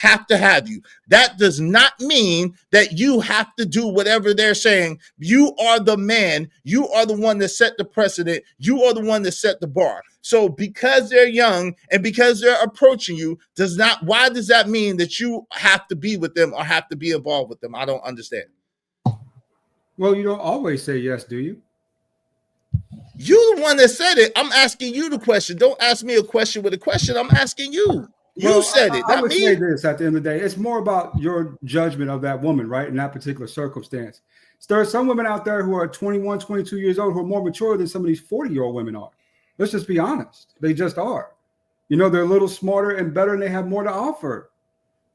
have to have you. That does not mean that you have to do whatever they're saying. You are the man. You are the one that set the precedent. You are the one that set the bar. So because they're young and because they're approaching you, why does that mean that you have to be with them or have to be involved with them? I don't understand. Well, you don't always say yes, do you? You're the one that said it. I'm asking you the question. Don't ask me a question with a question. I'm asking you. You said it, I would say this at the end of the day. It's more about your judgment of that woman, right, in that particular circumstance. So there are some women out there who are 21, 22 years old who are more mature than some of these 40-year-old women are. Let's just be honest. They just are. You know, they're a little smarter and better, and they have more to offer.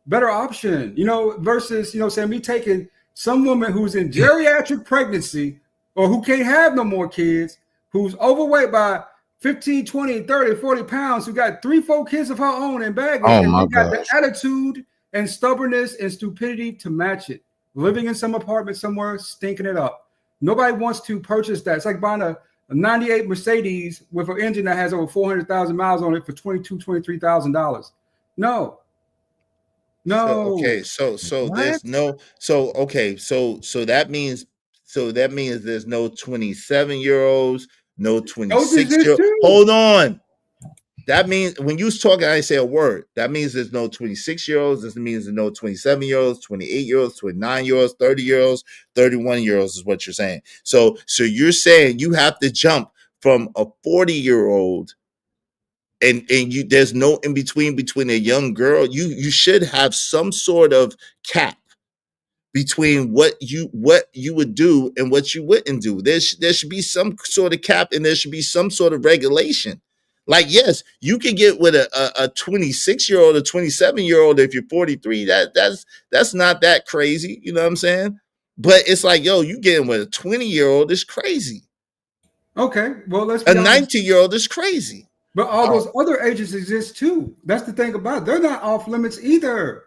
Better option, you know, versus, you know, saying me taking some woman who's in geriatric pregnancy or who can't have no more kids, who's overweight by 15, 20, 30, 40 pounds, who got 3-4 kids of her own and baggage, and they got the attitude and stubbornness and stupidity to match it. Living in some apartment somewhere, stinking it up. Nobody wants to purchase that. It's like buying a 98 Mercedes with an engine that has over 400,000 miles on it for $22,000, $23,000. No. So there's no. So that means there's no 27-year-olds. No 26-year-old. Hold on. That means when you was talking, I didn't say a word. That means there's no 26-year-olds. This means there's no 27-year-olds, 28-year-olds, 29-year-olds, 30-years, 31-year-olds is what you're saying. So you're saying you have to jump from a 40-year-old and you there's no in between a young girl. You should have some sort of cap between what you would do and what you wouldn't do. There should be some sort of cap and there should be some sort of regulation. Like, yes, you can get with a 26-year-old, a 27-year-old if you're 43. That's not that crazy. You know what I'm saying? But it's like, yo, you getting with a 20-year-old is crazy. Okay, well, let's be honest. 19-year-old is crazy. But all those other ages exist too. That's the thing about it. They're not off limits either.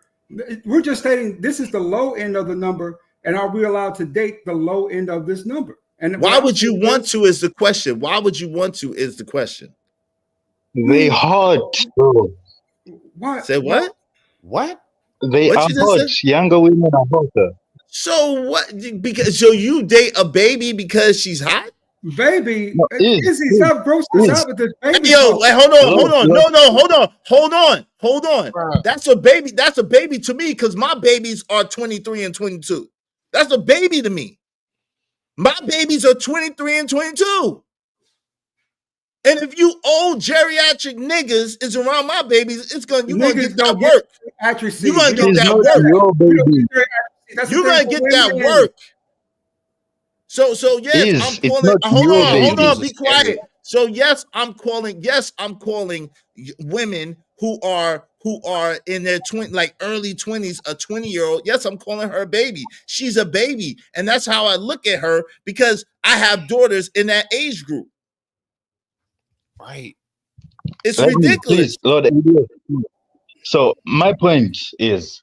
We're just stating this is the low end of the number, and are we allowed to date the low end of this number? And why would you want to is the question. Why would you want to is the question. They hot. What? Say what? What? They are hot. Younger women are hotter. So what? Because you date a baby because she's hot? Baby, Izzy, stop grossing us out with this baby. Yo, like, hold on. No, hold on. That's a baby. That's a baby to me because my babies are 23 and 22. That's a baby to me. My babies are 23 and 22. And if you old geriatric niggas is around my babies, you're gonna get that work. You're gonna get that work. You're gonna get that work. So yes, I'm calling. Hold on, be quiet. So yes, I'm calling women who are in their early 20s, a 20-year-old. Yes, I'm calling her a baby. She's a baby, and that's how I look at her because I have daughters in that age group. Right. It's ridiculous. So my point is,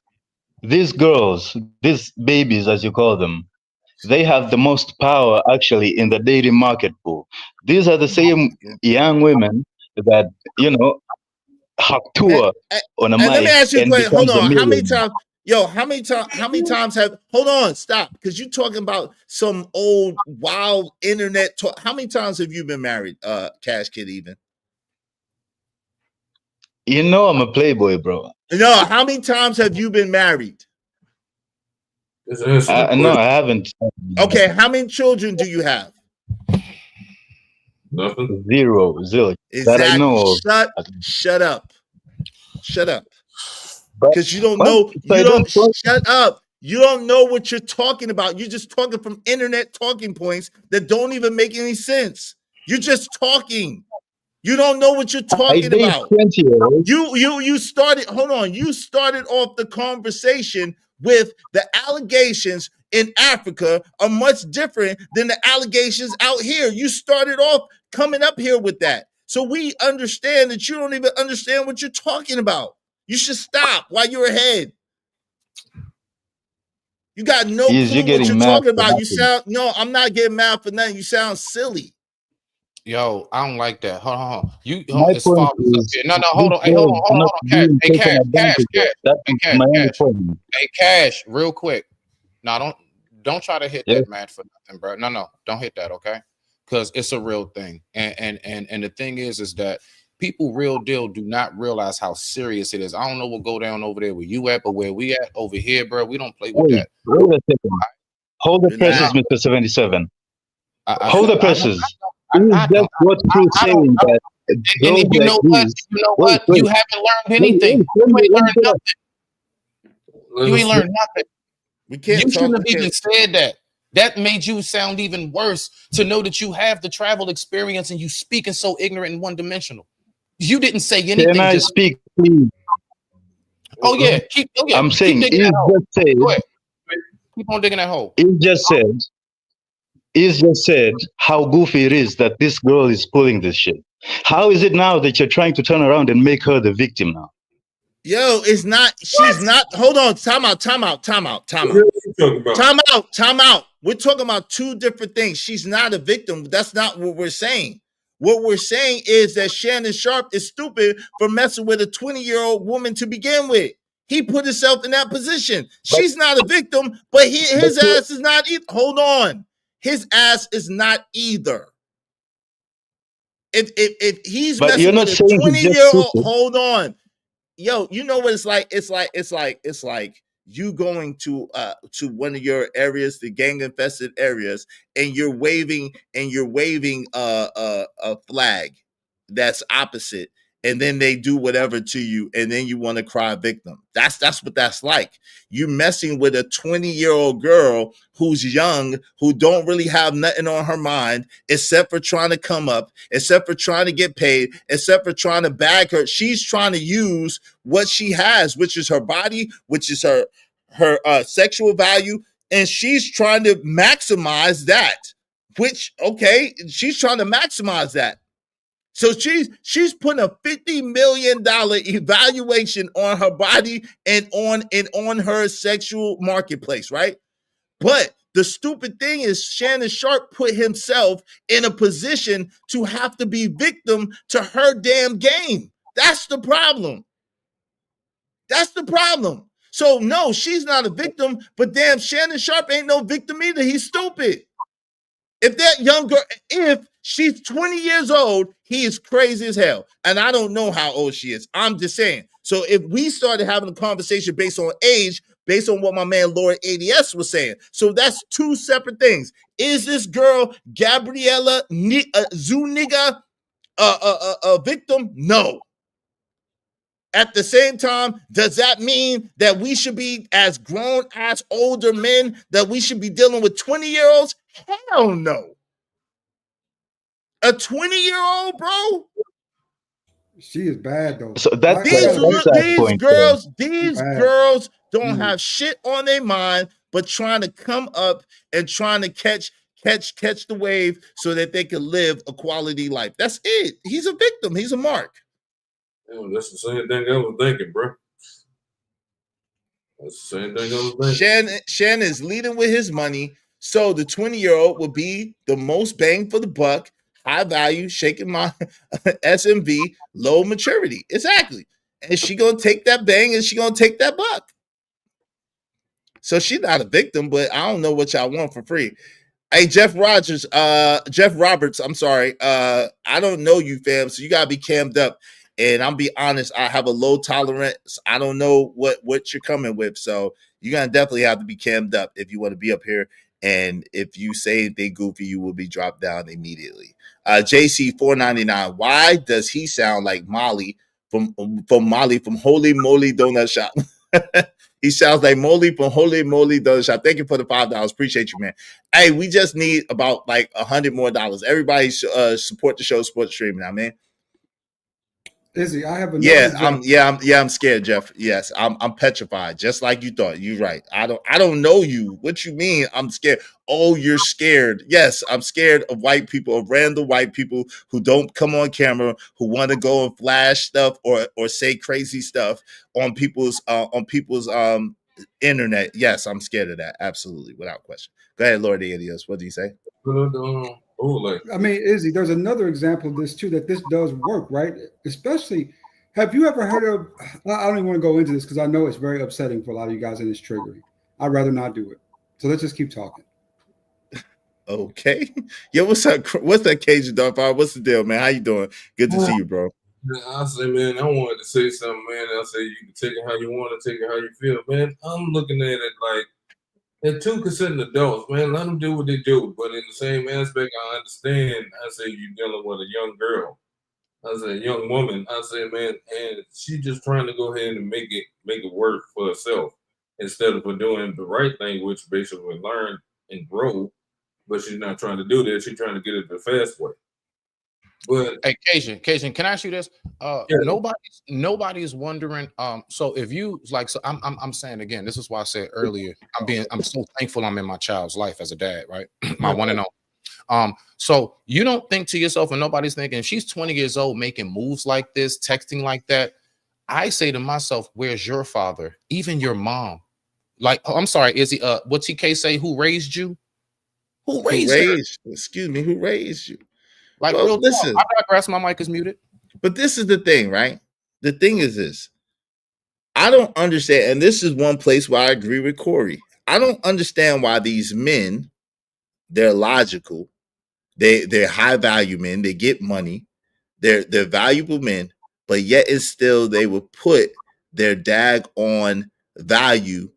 these girls, these babies, as you call them, they have the most power actually in the dating market pool. These are the same young women that, you know, have tour on a mic. Let me ask you a question. Hold on. How many times have, hold on, stop. Because you're talking about some old wild internet talk. How many times have you been married, Cash Kid even? You know I'm a playboy, bro. No, how many times have you been married? No, I haven't. Okay, how many children do you have? Nothing. Zero. Exactly. That I know of. Shut up. Because you don't know. Shut up. You don't know what you're talking about. You're just talking from internet talking points that don't even make any sense. You're just talking. You don't know what you're talking about. You started. Hold on. You started off the conversation with the allegations in Africa are much different than the allegations out here. You started off coming up here with that. So we understand that you don't even understand what you're talking about. You should stop while you're ahead. You got no clue what you're talking about. You sound, no, I'm not getting mad for nothing. You sound silly. Yo, I don't like that. Hold on. My It's point fathers up is, here. No, hold these on. Hey, girls are hold not on. Cash. being Hey, taken cash. advantage of. That's Hey, cash, my only cash. point. Hey, cash, real quick. No, don't try to hit Yes, that man for nothing, bro. No, don't hit that, okay? Because it's a real thing. And the thing is that people real deal do not realize how serious it is. I don't know what go down over there where you at, but where we at over here, bro, we don't play with that. wait a second. Hold the presses, Relax. Mr. 77. I Hold feel the I don't presses. It is I just don't what you're I don't saying that and girls you like know what? these. You know Wait, what? wait, You haven't learned wait, anything. You ain't let me learned get up. nothing. You ain't learned nothing. We You can't talk. shouldn't We have even can't. said that. That made you sound even worse to know that you have the travel experience and you speaking so ignorant and one dimensional. You didn't say Can anything. I Just speak, please? I'm keep saying, digging that it's hole. just said, Go ahead, keep on digging that hole. it's just said, it's just said how goofy it is that this girl is pulling this shit. How is it now that you're trying to turn around and make her the victim now? Yo, it's not. She's not. Hold on. Time out. Time out. Time out. Time out. Time out. Time out. We're talking about two different things. She's not a victim. That's not what we're saying. What we're saying is that Shannon Sharp is stupid for messing with a 20-year-old woman to begin with. He put himself in that position. But, She's not a victim, but but, his ass is not either. Hold on. His ass is not either. If he's but you're messing with not a saying he's just 20-year-old, stupid. hold on. Yo, you know what it's like? It's like you going to one of your areas, the gang infested areas, and you're waving a flag that's opposite, and then they do whatever to you, and then you want to cry victim. That's what that's like. You messing with a 20-year-old girl who's young, who don't really have nothing on her mind except for trying to come up, except for trying to get paid, except for trying to bag her. She's trying to use what she has, which is her body, which is her sexual value, and she's trying to maximize that. Which, okay, she's trying to maximize that. So she's putting a $50 million evaluation on her body and on her sexual marketplace, right? But the stupid thing is Shannon Sharp put himself in a position to have to be victim to her damn game. That's the problem. That's the problem. So no, she's not a victim, but damn, Shannon Sharp ain't no victim either. He's stupid. If that young girl, if she's 20 years old, he is crazy as hell. And I don't know how old she is. I'm just saying. So if we started having a conversation based on age, based on what my man Lord ADS was saying, so that's two separate things. Is this girl Gabriella Zuniga a victim? No. At the same time, does that mean that we should be, as grown as older men, that we should be dealing with 20-year-olds? Hell no. A 20-year-old, bro? She is bad though. So that's I got a big that point. These bad. girls don't have shit on their mind, but trying to come up and trying to catch the wave so that they can live a quality life. That's it. He's a victim. He's a mark. That's the same thing I was thinking, bro. That's the same thing I was thinking. Shannon is leading with his money, so the 20-year-old will be the most bang for the buck, high value, shaking my SMV, low maturity. Exactly. And she gonna take that bang and she gonna take that buck. So she's not a victim, but I don't know what y'all want for free. Hey, Jeff Roberts, I'm sorry. I don't know you, fam, so you gotta be cammed up. And I'm be honest, I have a low tolerance. I don't know what you're coming with. So you're gonna definitely have to be cammed up if you want to be up here. And if you say anything goofy, you will be dropped down immediately. JC 499. Why does he sound like Molly from Molly from Holy Moly Donut Shop? He sounds like Molly from Holy Moly Donut Shop. Thank you for the $5. Appreciate you, man. Hey, we just need about like $100 more. Everybody support the show, support the stream now, man. Izzy, I have another. I'm scared, Jeff. Yes, I'm petrified, just like you thought. You're right. I don't know you. What you mean? I'm scared. Oh, you're scared. Yes, I'm scared of white people, of random white people who don't come on camera, who want to go and flash stuff or say crazy stuff on people's internet. Yes, I'm scared of that. Absolutely, without question. Go ahead, Lord Adios. What do you say? Oh, like I mean, Izzy, there's another example of this too, that this does work, right? Especially, have you ever heard of, I don't even want to go into this because I know it's very upsetting for a lot of you guys and it's triggering. I'd rather not do it. So let's just keep talking. Okay. Yo, what's up? What's that Cajun dog? What's the deal, man? How you doing? Good to see you, bro. I say, man, I wanted to say something, man. I say you can take it how you want to, take it how you feel, man. I'm looking at it like they're two consenting adults, man. Let them do what they do. But in the same aspect, I understand. I say you're dealing with a young girl. I say a young woman. I say, man, and she just trying to go ahead and make it work for herself instead of doing the right thing, which basically learn and grow. But she's not trying to do that. She's trying to get it the fast way. But hey, Cajun, can I ask you this? Yeah. Nobody's wondering. So if you like, so I'm saying again, this is why I said earlier, I'm so thankful I'm in my child's life as a dad, right? My one and only. So you don't think to yourself, and nobody's thinking, she's 20 years old making moves like this, texting like that. I say to myself, where's your father? Even your mom. Like, oh, I'm sorry, is he what TK say? Who raised you? Who raised her? Excuse me, who raised you? Like, well, real listen. Talk. I digress, my mic is muted. But this is the thing, right? The thing is this. I don't understand, and this is one place where I agree with Corey. I don't understand why these men, they're logical, they're high value men, they get money, they're valuable men, but yet and still they will put their daggone value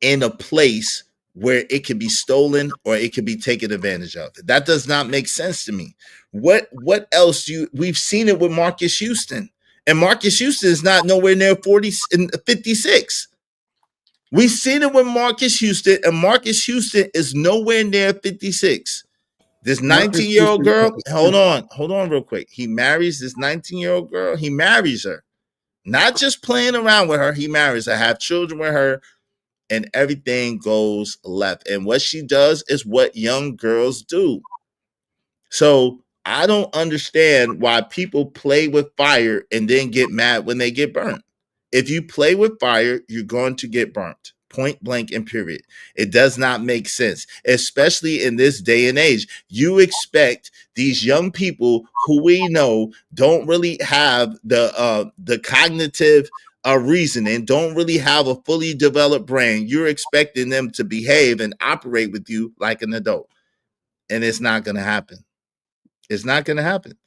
in a place where it can be stolen or it can be taken advantage of. That does not make sense to me. What else we've seen it with Marcus Houston, and Marcus Houston is not nowhere near 40 and 56. We've seen it with Marcus Houston, and Marcus Houston is nowhere near 56. This 19-year-old girl, hold on real quick. He marries this 19-year-old girl. He marries her, not just playing around with her. He marries her, have children with her, and everything goes left. And what she does is what young girls do. So I don't understand why people play with fire and then get mad when they get burnt. If you play with fire, you're going to get burnt. Point blank and period. It does not make sense, especially in this day and age. You expect these young people who we know don't really have the cognitive reasoning, don't really have a fully developed brain. You're expecting them to behave and operate with you like an adult, and it's not going to happen. It's not going to happen.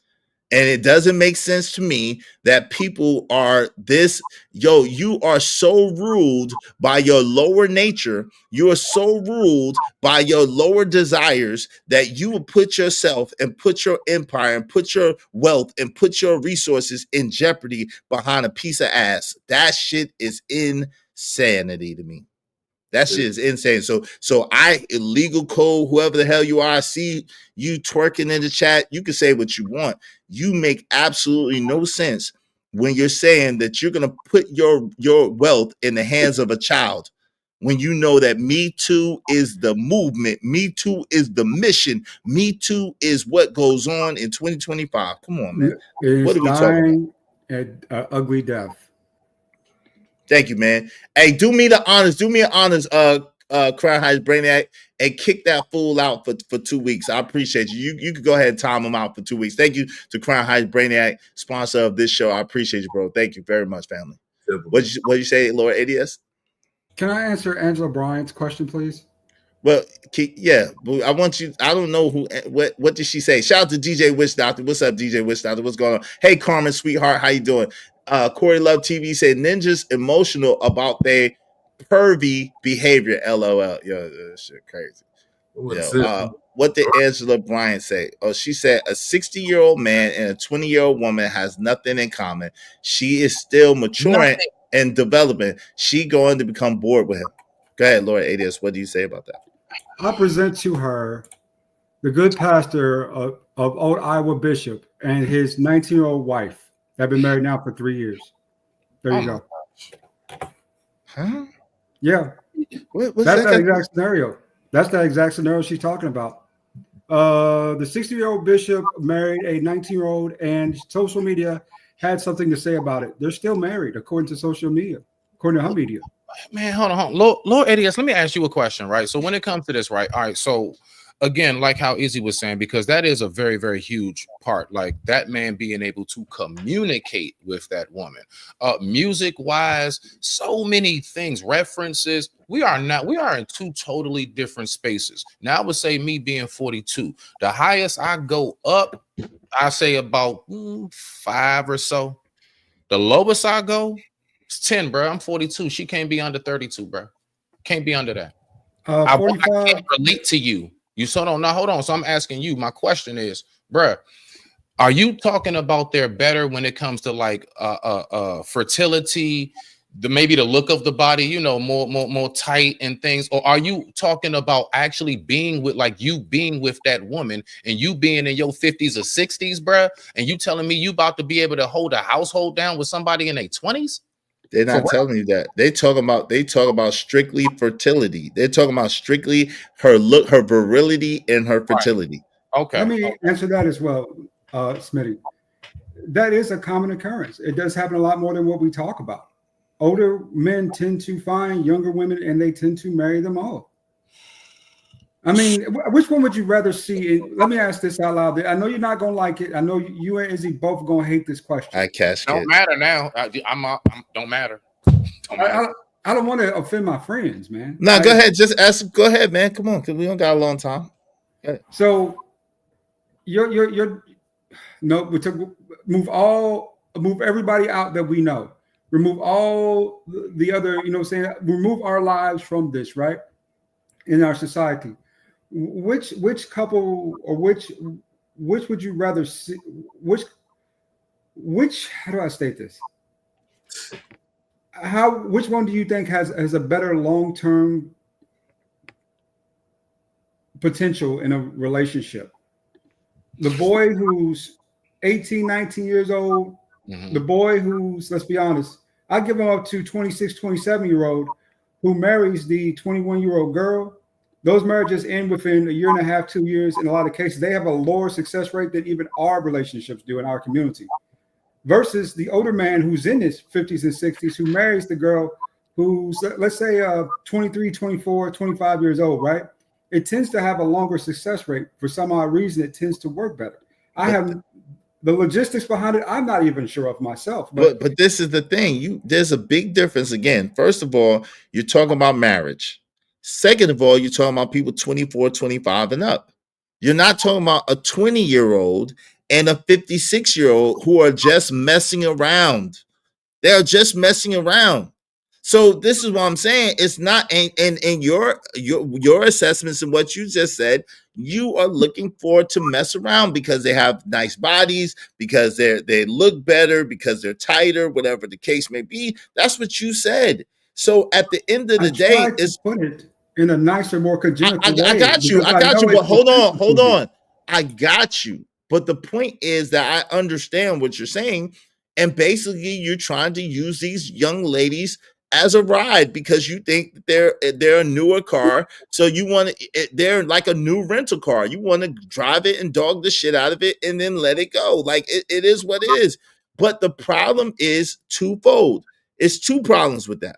And it doesn't make sense to me that people are this, you are so ruled by your lower nature. You are so ruled by your lower desires that you will put yourself and put your empire and put your wealth and put your resources in jeopardy behind a piece of ass. That shit is insanity to me. That shit is insane. So I illegal code, whoever the hell you are, I see you twerking in the chat. You can say what you want. You make absolutely no sense when you're saying that you're gonna put your wealth in the hands of a child when you know that Me Too is the movement, Me Too is the mission, Me Too is what goes on in 2025. Come on, man. What are we talking about? At ugly death. Thank you, man. Hey, do me the honors, Crown Heights Brainiac, and kick that fool out for 2 weeks. I appreciate you. You could go ahead and time him out for 2 weeks. Thank you to Crown Heights Brainiac, sponsor of this show. I appreciate you, bro. Thank you very much, family. What you say, Lord ADS? Can I answer Angela Bryant's question, please? Well, yeah, but I want you. I don't know what did she say? Shout out to DJ Witch Doctor. What's up, DJ Witch Doctor? What's going on? Hey, Carmen, sweetheart, how you doing? Corey Love TV said ninjas emotional about their pervy behavior. LOL. Yo, this shit crazy. What did Angela Bryant say? Oh, she said a 60-year-old man and a 20-year-old woman has nothing in common. She is still maturing and developing. She going to become bored with him. Go ahead, Lord ADS. What do you say about that? I present to her the good pastor of Old Iowa Bishop and his 19-year-old wife. They've been married now for 3 years. There you go. Huh? Yeah. That's that exact scenario. That's that exact scenario she's talking about. The 60-year-old bishop married a 19-year-old, and social media had something to say about it. They're still married, according to social media, according to her media. Man, hold on. Lord ADS, let me ask you a question, right? So when it comes to this, right? All right, so again, like how Izzy was saying, because that is a very, very huge part. Like that man being able to communicate with that woman, music wise, so many things, references. We are in two totally different spaces. Now, I would say me being 42, the highest I go up, I say about 5 or so. The lowest I go is 10, bro. I'm 42. She can't be under 32, bro. Can't be under that. 45. I can't relate to you. You so don't know. Hold on. So I'm asking you. My question is, bruh, are you talking about they're better when it comes to like fertility, maybe the look of the body, you know, more tight and things, or are you talking about actually being with, like, you being with that woman and you being in your 50s or 60s, bruh, and you telling me you about to be able to hold a household down with somebody in their 20s? They're not telling you that. They talk about strictly fertility. They're talking about strictly her look, her virility, and her fertility. Right. Okay. Let me answer that as well, Smitty. That is a common occurrence. It does happen a lot more than what we talk about. Older men tend to find younger women and they tend to marry them all. I mean, which one would you rather see? Let me ask this out loud. I know you're not going to like it. I know you and Izzy both going to hate this question. Don't matter now. Don't matter. I don't want to offend my friends, man. No, go ahead. Just ask. Go ahead, man. Come on, because we don't got a long time. So you're move everybody out that we know. Remove all the other, you know what I'm saying? Remove our lives from this, right? In our society. Which couple or which would you rather see? Which how do I state this? Which one do you think has a better long-term potential in a relationship? The boy who's 18, 19 years old, the boy who's, let's be honest, I give him up to 26, 27-year-old who marries the 21-year-old girl. Those marriages end within a year and a half, 2 years. In a lot of cases, they have a lower success rate than even our relationships do in our community. Versus the older man who's in his 50s and 60s who marries the girl who's, let's say, 23, 24, 25 years old, right? It tends to have a longer success rate. For some odd reason, it tends to work better. I have the logistics behind it. I'm not even sure of myself. But this is the thing. There's a big difference. Again, first of all, you're talking about marriage. Second of all, you're talking about people 24, 25 and up. You're not talking about a 20-year-old and a 56-year-old who are just messing around. They're just messing around. So this is what I'm saying. It's not, and your assessments and what you just said, you are looking forward to mess around because they have nice bodies, because they look better, because they're tighter, whatever the case may be. That's what you said. So at the end of the day, it's put it in a nicer, more congenital way. I got you. But hold on. I got you. But the point is that I understand what you're saying. And basically, you're trying to use these young ladies as a ride because you think they're a newer car. So you want to, they're like a new rental car. You want to drive it and dog the shit out of it and then let it go. Like it is what it is. But the problem is twofold. It's two problems with that.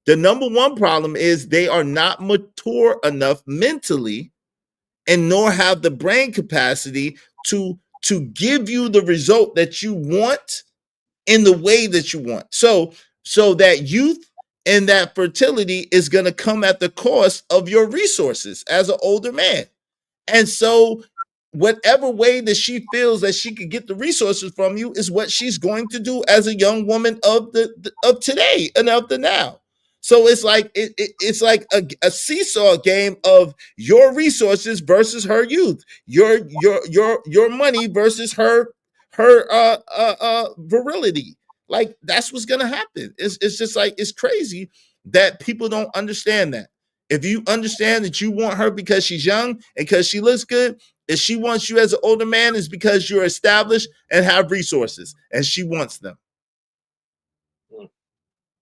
The number one problem is they are not mature enough mentally and nor have the brain capacity to give you the result that you want in the way that you want. So that youth and that fertility is going to come at the cost of your resources as an older man. And so whatever way that she feels that she could get the resources from you is what she's going to do as a young woman of today and of the now. So it's like it's like a seesaw game of your resources versus her youth, your money versus her virility. Like that's what's gonna happen. It's just like it's crazy that people don't understand that. If you understand that you want her because she's young and because she looks good, if she wants you as an older man, is because you're established and have resources, and she wants them.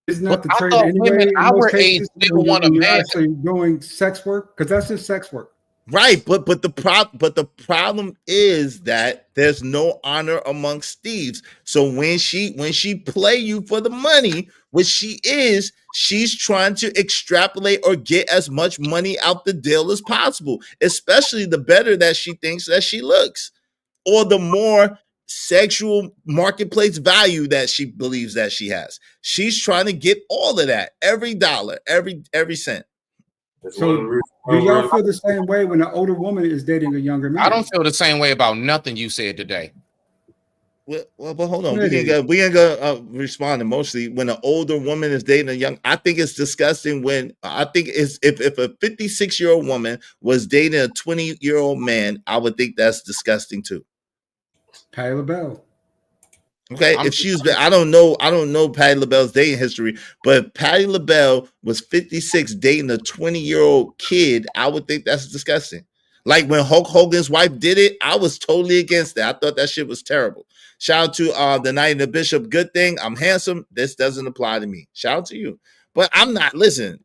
Isn't that the trade anyway? In most cases, you're actually doing sex work because that's just sex work. Right, but the problem is that there's no honor amongst thieves. So when she play you for the money, which she is, she's trying to extrapolate or get as much money out the deal as possible, especially the better that she thinks that she looks, or the more sexual marketplace value that she believes that she has. She's trying to get all of that, every dollar, every cent. So do y'all feel the same way when an older woman is dating a younger man? I don't feel the same way about nothing you said today. Well, but hold on. We ain't gonna respond emotionally when an older woman is dating a young. I think it's disgusting when I think it's if a 56-year-old woman was dating a 20-year-old man, I would think that's disgusting too. Patti LaBelle. Okay, if she was, I don't know Patti LaBelle's dating history, but if Patti LaBelle was 56 dating a 20-year-old kid, I would think that's disgusting. Like when Hulk Hogan's wife did it, I was totally against that. I thought that shit was terrible. Shout out to the Knight and the Bishop. Good thing I'm handsome. This doesn't apply to me. Shout out to you, but I'm not. Listen,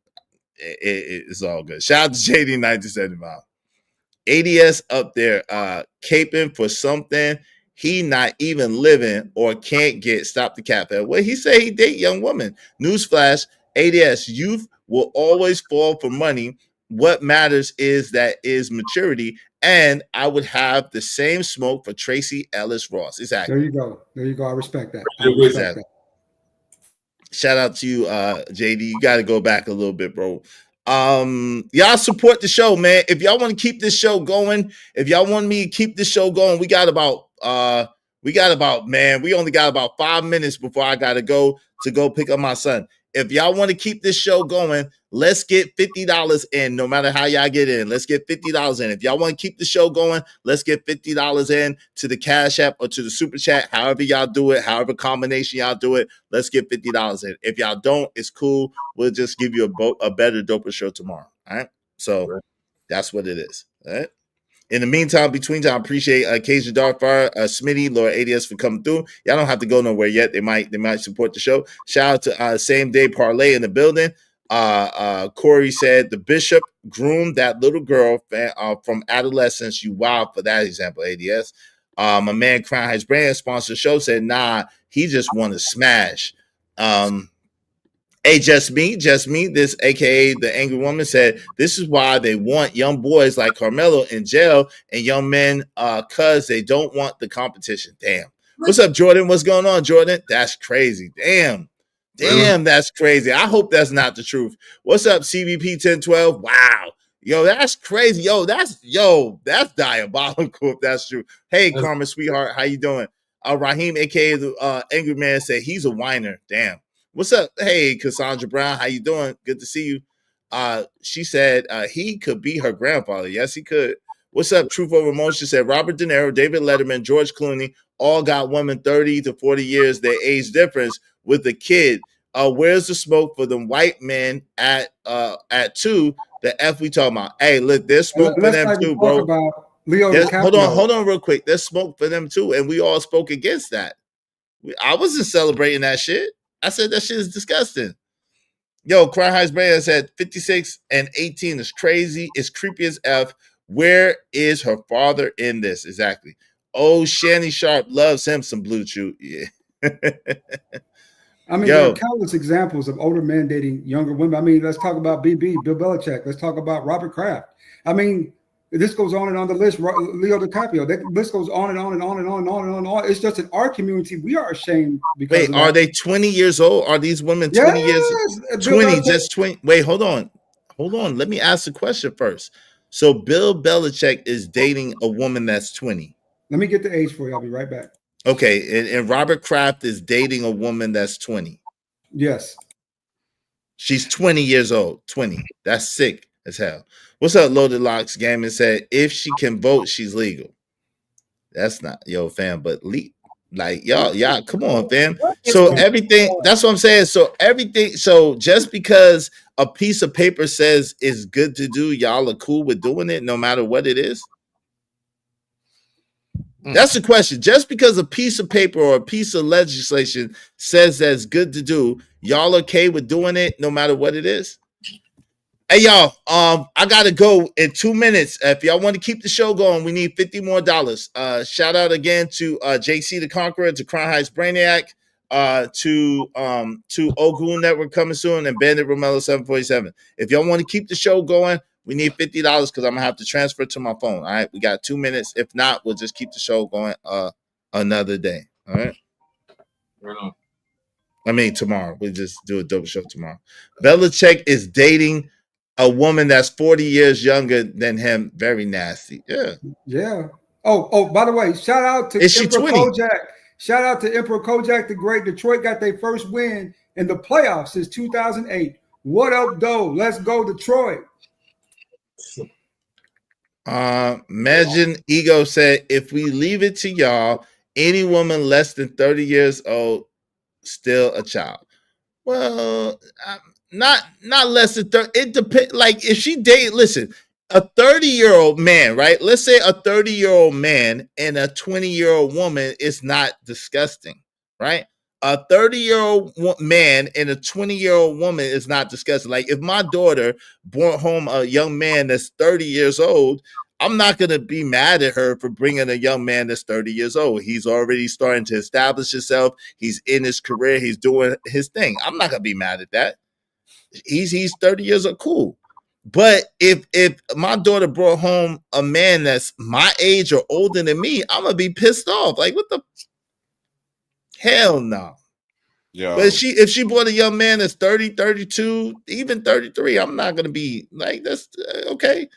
it's all good. Shout out to JD 1975. ADS up there, caping for something he not even living or can't get. Stop the cat. Well, he say he date young women. Newsflash: ADS youth will always fall for money. What matters is maturity. And I would have the same smoke for Tracy Ellis Ross. Exactly. There you go. I respect that. That. Shout out to you, JD. You got to go back a little bit, bro. Y'all support the show, man. If y'all want to keep this show going, if y'all want me to keep this show going, we only got about 5 minutes before I gotta go pick up my son. If y'all want to keep this show going, let's get $50 in. No matter how y'all get in, let's get $50 in. If y'all want to keep the show going, let's get $50 in to the Cash App or to the Super Chat. However y'all do it, however combination y'all do it, let's get $50 in. If y'all don't, it's cool. We'll just give you a better, doper show tomorrow. All right. So that's what it is. All right. In the meantime, between time, I appreciate Cajun Darkfire, Smitty, Lord ADS for coming through. Y'all don't have to go nowhere yet. They might support the show. Shout out to Same Day Parlay in the building. Corey said the bishop groomed that little girl from adolescence. You wild for that example, ADS. My man Crown Heights Brand sponsor show said, nah, he just want to smash. Hey, just me. This, aka the angry woman, said this is why they want young boys like Carmelo in jail and young men, cause they don't want the competition. Damn. What's up, Jordan? What's going on, Jordan? That's crazy. Damn, that's crazy. I hope that's not the truth. What's up, CBP 1012? Wow. Yo, that's crazy. That's diabolical if that's true. Hey, Karma, sweetheart, how you doing? Raheem, aka the angry man, said he's a whiner. Damn. What's up? Hey, Cassandra Brown, how you doing? Good to see you. She said he could be her grandfather. Yes, he could. What's up? Truth Over Emotion said Robert De Niro, David Letterman, George Clooney all got women 30 to 40 years their age difference with a kid. Where's the smoke for the white men at 2? The F we talking about? Hey, look, there's smoke for them too, bro. Hold on real quick. There's smoke for them too, and we all spoke against that. I wasn't celebrating that shit. I said that shit is disgusting. Yo, Crown Heights Brand said 56 and 18 is crazy. It's creepy as F. Where is her father in this? Exactly. Oh, Shanny Sharp loves him some Blue Chew. Yeah. I mean, there are countless examples of older men dating younger women. I mean, let's talk about BB, Bill Belichick. Let's talk about Robert Kraft. I mean, this goes on and on the list. Leo DiCaprio. The list goes on and on and on and on and on and on. It's just in our community, we are ashamed. Because wait, are they 20 years old? Are these women 20 years? 20, just 20. Wait, hold on. Let me ask the question first. So Bill Belichick is dating a woman that's 20. Let me get the age for you. I'll be right back. Okay, and Robert Kraft is dating a woman that's 20. Yes. She's 20 years old. 20. That's sick as hell. What's up, Loaded Locks? Gammon said, if she can vote, she's legal. That's not, fam, but like, y'all, come on, fam. So everything, that's what I'm saying. So just because a piece of paper says it's good to do, y'all are cool with doing it no matter what it is? That's the question. Just because a piece of paper or a piece of legislation says that's good to do, y'all okay with doing it no matter what it is? Hey, y'all, I got to go in 2 minutes. If y'all want to keep the show going, we need $50 more. Shout out again to JC the Conqueror, to Crown Heights Brainiac, Ogun Network coming soon and Bandit Romello 747. If y'all want to keep the show going, we need $50 because I'm gonna have to transfer to my phone. All right, we got 2 minutes. If not, we'll just keep the show going another day. All right. I mean tomorrow. We'll just do a double show tomorrow. Belichick is dating a woman that's 40 years younger than him. Very nasty. Yeah. Yeah. Oh, by the way, shout out to Emperor Kojak. Shout out to Emperor Kojak the Great. Detroit got their first win in the playoffs since 2008. What up, though? Let's go, Detroit. Imagine Ego said, if we leave it to y'all, any woman less than 30 years old, still a child. Well, not less than 30. It depends. Like if she date, listen, a 30-year-old man, right? Let's say a 30-year-old man and a 20-year-old woman is not disgusting, right? A 30-year-old man and a 20-year-old woman is not disgusting. Like if my daughter brought home a young man that's 30 years old, I'm not going to be mad at her for bringing a young man that's 30 years old. He's already starting to establish himself. He's in his career. He's doing his thing. I'm not going to be mad at that. He's 30 years old. Cool. But if my daughter brought home a man that's my age or older than me, I'm going to be pissed off. Like, what the hell no. Yeah. But if she brought a young man that's 30, 32, even 33, I'm not going to be like, that's okay.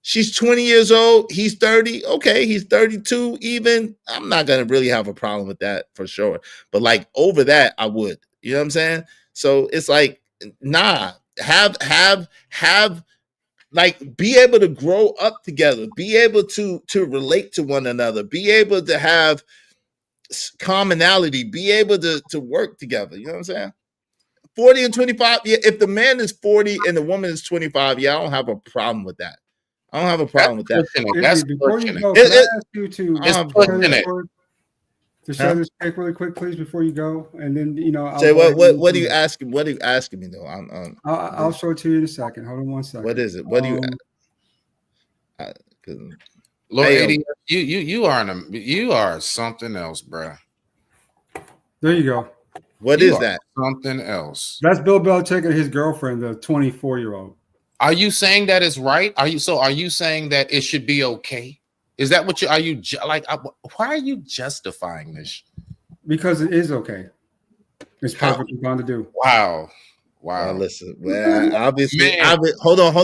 She's 20 years old. He's 30. Okay, he's 32 even. I'm not going to really have a problem with that for sure. But like over that, I would. You know what I'm saying? So it's like, nah, have like be able to grow up together, be able to relate to one another, be able to have commonality, be able to work together. You know what I'm saying? 40 and 25. Yeah, if the man is 40 and the woman is 25, yeah, I don't have a problem with that. I don't have a problem with that. Before you go, can I ask you to share this pic really quick, please, before you go, and then say what are you asking? What are you asking me though? I'll show it to you in a second. Hold on one second. What is it? What do you? Lord, AD, you are something else, bro. There you go. What is that? Something else. That's Bill Belichick and his girlfriend, the 24-year-old. Are you saying that is right? Are you saying that it should be okay? Is that what why are you justifying this? Because it is okay. It's perfectly fine to do. Wow. Listen, obviously, hold on,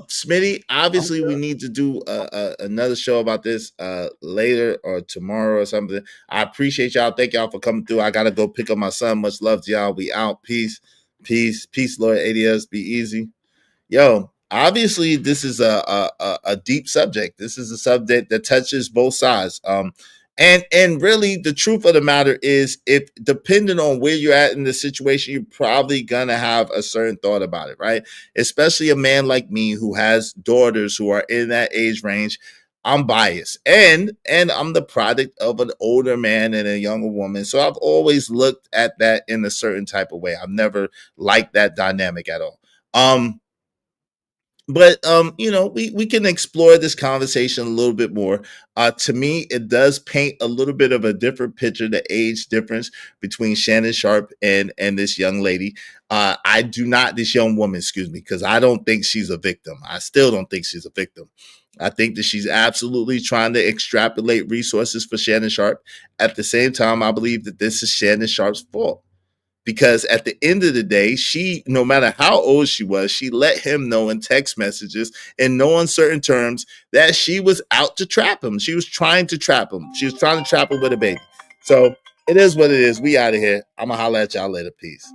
Smitty. Obviously, we need to do another show about this later or tomorrow or something. I appreciate y'all. Thank y'all for coming through. I gotta go pick up my son. Much love to y'all. We out. Peace, Lord ADS. Be easy. Yo, obviously, this is a deep subject. This is a subject that touches both sides. And really, the truth of the matter is, if depending on where you're at in the situation, you're probably gonna have a certain thought about it, right? Especially a man like me who has daughters who are in that age range. I'm biased, and I'm the product of an older man and a younger woman, so I've always looked at that in a certain type of way. I've never liked that dynamic at all. But we can explore this conversation a little bit more. To me, it does paint a little bit of a different picture, the age difference between Shannon Sharpe and this young lady. This young woman, excuse me, because I don't think she's a victim. I still don't think she's a victim. I think that she's absolutely trying to extrapolate resources for Shannon Sharpe. At the same time, I believe that this is Shannon Sharpe's fault. Because at the end of the day, she, no matter how old she was, she let him know in text messages in no uncertain terms that she was out to trap him. She was trying to trap him. She was trying to trap him with a baby. So it is what it is. We out of here. I'm going to holler at y'all later. Peace.